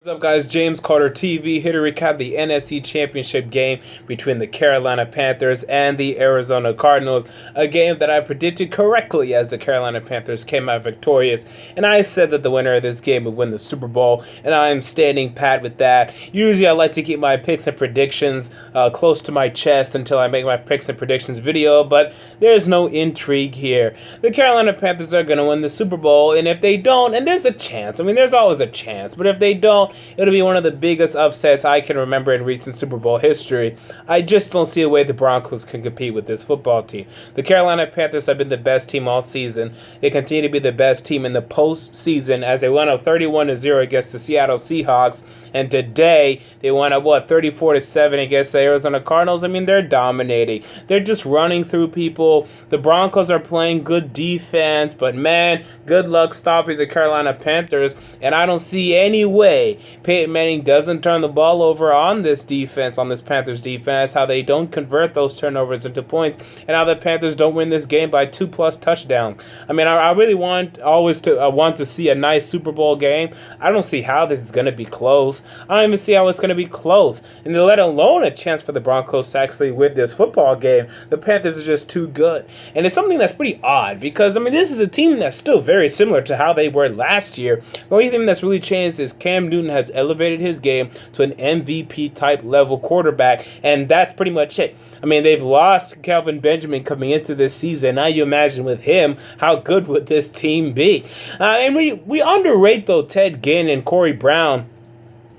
What's up, guys? James Carter TV here to recap the NFC Championship game between the Carolina Panthers and the Arizona Cardinals, a game that I predicted correctly as the Carolina Panthers came out victorious, and I said that the winner of this game would win the Super Bowl, and I am standing pat with that. Usually I like to keep my picks and predictions close to my chest until I make my picks and predictions video, but there's no intrigue here. The Carolina Panthers are going to win the Super Bowl, and if they don't, and there's a chance, I mean there's always a chance, but if they don't, it'll be one of the biggest upsets I can remember in recent Super Bowl history. I just don't see a way the Broncos can compete with this football team. The Carolina Panthers have been the best team all season. They continue to be the best team in the postseason as they went up 31-0 against the Seattle Seahawks. And today, they won up, 34-7 against the Arizona Cardinals. I mean, they're dominating. They're just running through people. The Broncos are playing good defense, but man, good luck stopping the Carolina Panthers. And I don't see any way Peyton Manning doesn't turn the ball over on this defense, on this Panthers defense, how they don't convert those turnovers into points, and how the Panthers don't win this game by 2+ touchdowns. I mean, I really want to see a nice Super Bowl game. I don't see how this is going to be close. I don't even see how it's going to be close, and let alone a chance for the Broncos to actually win this football game. The Panthers are just too good, and it's something that's pretty odd because, I mean, this is a team that's still very similar to how they were last year. The only thing that's really changed is Cam Newton has elevated his game to an MVP-type level quarterback, and that's pretty much it. I mean, they've lost Kelvin Benjamin coming into this season. Now you imagine with him, how good would this team be? And we underrate, though, Ted Ginn and Corey Brown.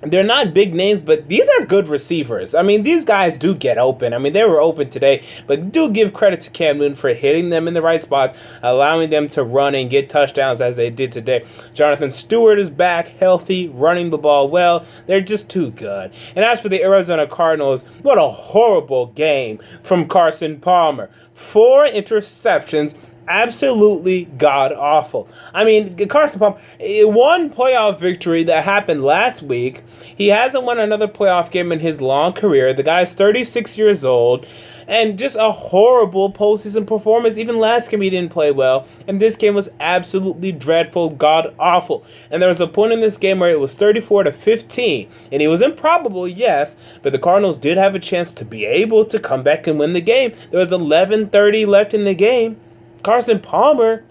They're not big names, but these are good receivers. I mean, these guys do get open. I mean, they were open today, but do give credit to Cam Newton for hitting them in the right spots, allowing them to run and get touchdowns as they did today. Jonathan Stewart is back, healthy, running the ball well. They're just too good. And as for the Arizona Cardinals, what a horrible game from Carson Palmer. 4 interceptions. Absolutely god-awful. I mean, Carson Palmer, one playoff victory that happened last week. He hasn't won another playoff game in his long career. The guy's 36 years old. And just a horrible postseason performance. Even last game he didn't play well. And this game was absolutely dreadful, god-awful. And there was a point in this game where it was 34-15. And it was improbable, yes. But the Cardinals did have a chance to be able to come back and win the game. There was 11:30 left in the game. Carson Palmer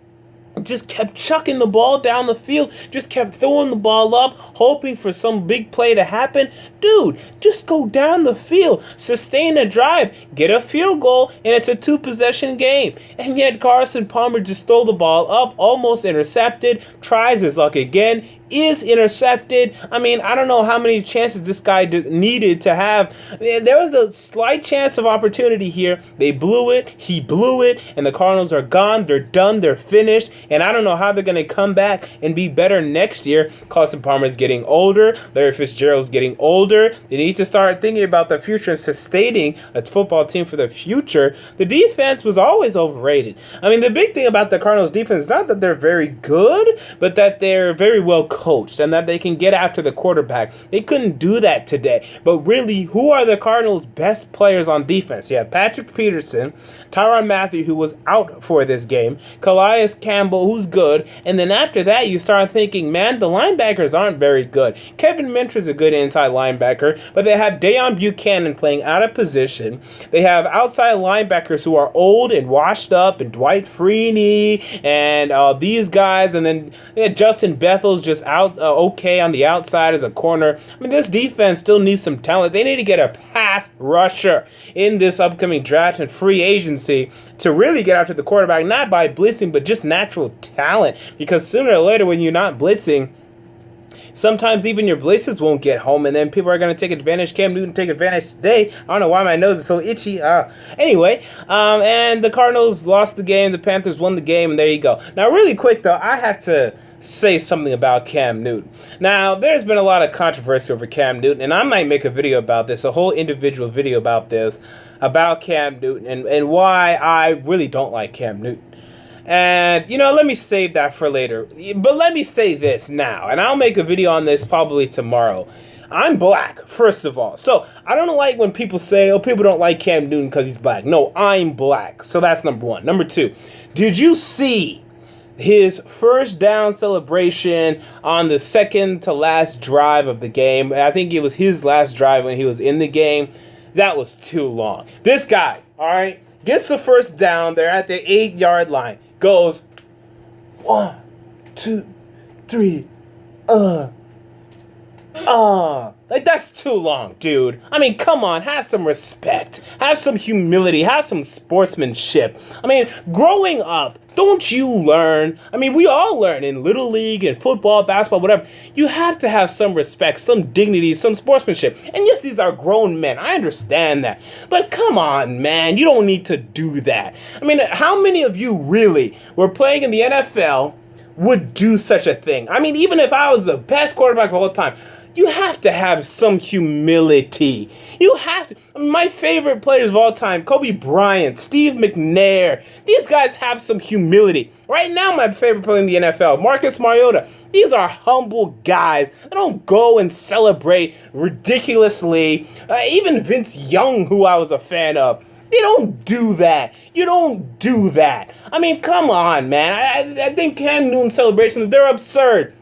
just kept chucking the ball down the field, just kept throwing the ball up, hoping for some big play to happen. Dude, just go down the field, sustain a drive, get a field goal, and it's a 2-possession game. And yet Carson Palmer just stole the ball up, almost intercepted, tries his luck again, is intercepted. I mean, I don't know how many chances this guy needed to have. There was a slight chance of opportunity here. They blew it. He blew it. And the Cardinals are gone. They're done. They're finished. And I don't know how they're going to come back and be better next year. Carson Palmer's getting older. Larry Fitzgerald's getting older. They need to start thinking about the future and sustaining a football team for the future. The defense was always overrated. I mean, the big thing about the Cardinals defense is not that they're very good, but that they're very well coached and that they can get after the quarterback. They couldn't do that today. But really, who are the Cardinals' best players on defense? You have Patrick Peterson, Tyrann Mathieu, who was out for this game, Calais Campbell, who's good, and then after that, you start thinking, man, the linebackers aren't very good. Kevin Minter's a good inside linebacker, but they have Dejon Buchanan playing out of position. They have outside linebackers who are old and washed up, and Dwight Freeney, and these guys, and then Justin Bethel's just out okay on the outside as a corner. I mean, this defense still needs some talent. They need to get a pass rusher in this upcoming draft and free agency to really get after the quarterback, not by blitzing, but just natural talent. Because sooner or later, when you're not blitzing, sometimes even your blitzes won't get home, and then people are going to take advantage. Cam Newton take advantage today. I don't know why my nose is so itchy. Anyway, and the Cardinals lost the game. The Panthers won the game, and there you go. Now, really quick, though, I have to say something about Cam Newton. Now, there's been a lot of controversy over Cam Newton, and I might make a video about this, a whole individual video about this, about Cam Newton, and why I really don't like Cam Newton. And, let me save that for later. But let me say this now, and I'll make a video on this probably tomorrow. I'm black, first of all. So, I don't like when people say, people don't like Cam Newton because he's black. No, I'm black. So, that's number one. Number two, did you see his first down celebration on the second to last drive of the game. I think it was his last drive when he was in the game. That was too long. This guy, all right, gets the first down. They're at the 8-yard line. Goes 1, 2, 3. Like, that's too long, dude. I mean, come on, have some respect, have some humility, have some sportsmanship. I mean, growing up, don't you learn? I mean, we all learn in Little League and football, basketball, whatever. You have to have some respect, some dignity, some sportsmanship. And yes, these are grown men. I understand that. But come on, man, you don't need to do that. I mean, how many of you really were playing in the NFL would do such a thing? I mean, even if I was the best quarterback of all time, you have to have some humility. You have to. My favorite players of all time, Kobe Bryant, Steve McNair, these guys have some humility. Right now, my favorite player in the NFL, Marcus Mariota. These are humble guys. They don't go and celebrate ridiculously. Even Vince Young, who I was a fan of, they don't do that. You don't do that. I mean, come on, man. I think Cam Newton's celebrations, they're absurd.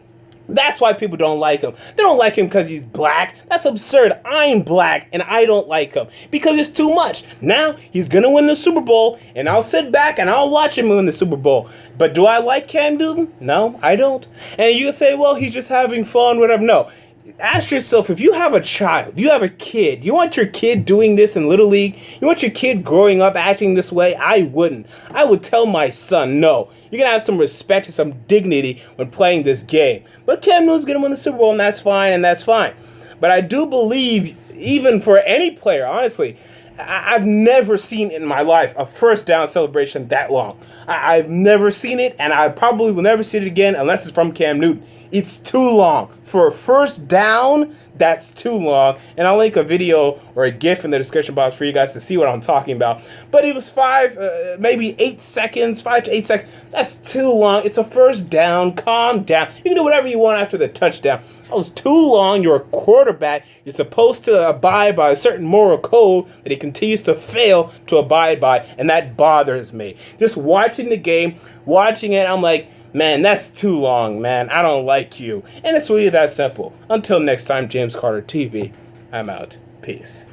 That's why people don't like him. They don't like him because he's black. That's absurd. I'm black and I don't like him because it's too much. Now he's going to win the Super Bowl and I'll sit back and I'll watch him win the Super Bowl. But do I like Cam Newton? No, I don't. And you can say, well, he's just having fun, whatever. No. Ask yourself, if you have a child, you have a kid, you want your kid doing this in Little League? You want your kid growing up acting this way? I wouldn't. I would tell my son, no. You're going to have some respect and some dignity when playing this game. But Cam Newton's going to win the Super Bowl, and that's fine, But I do believe, even for any player, honestly, I've never seen in my life a first down celebration that long. I've never seen it, and I probably will never see it again unless it's from Cam Newton. It's too long. For a first down, that's too long. And I'll link a video or a GIF in the description box for you guys to see what I'm talking about. But it was 5 to 8 seconds. That's too long. It's a first down. Calm down. You can do whatever you want after the touchdown. That was too long. You're a quarterback. You're supposed to abide by a certain moral code that he continues to fail to abide by. And that bothers me. Just watching the game, watching it, I'm like, man, that's too long, man. I don't like you. And it's really that simple. Until next time, James Carter TV, I'm out. Peace.